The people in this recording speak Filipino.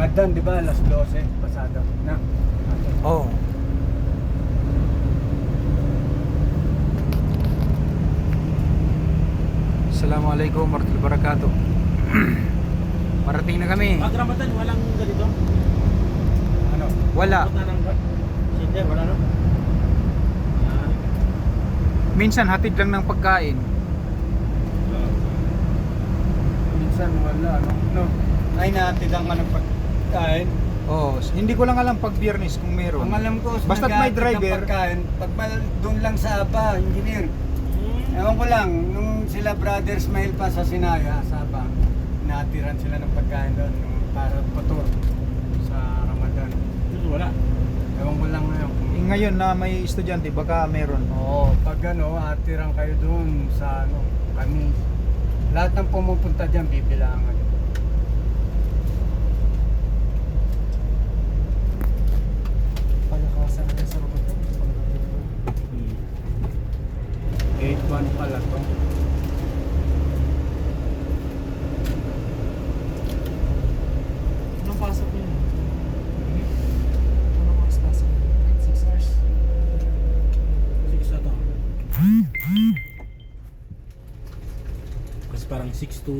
Ramadan, di ba? Alas 12, pasado na. Oo. Assalamualaikum warahmatullahi wabarakatuh. Parating na kami. Pag Ramadan, walang ganito? Ano? Wala. Hindi, wala no? Ah, Minsan hatid lang ng pagkain. Minsan wala, no? No. Ay, naatidan ka ng pagkain. Oo, hindi ko lang alam pag Biyernes kung meron. Ang alam ko, Basta't may nag-aatid ng driver. pagkain, doon lang sa Aba, engineer. Ewan ko lang, nung sila Brother Smile pa sa Sinaya, sa Aba, naatiran sila ng pagkain doon para patur sa Ramadan. dito wala. Ewan ko lang ngayon. Ngayon na may estudyante, baka meron. Oo, pag ano, atiran kayo doon sa ano, kami. Lahat ng pumupunta dyan, bibilangan. Palakasan na sa Ramadan. 8-1 pala to. Anong pasok niyo? Anong oras pasok? 6 hours? 6 ata. Kasi parang 6 to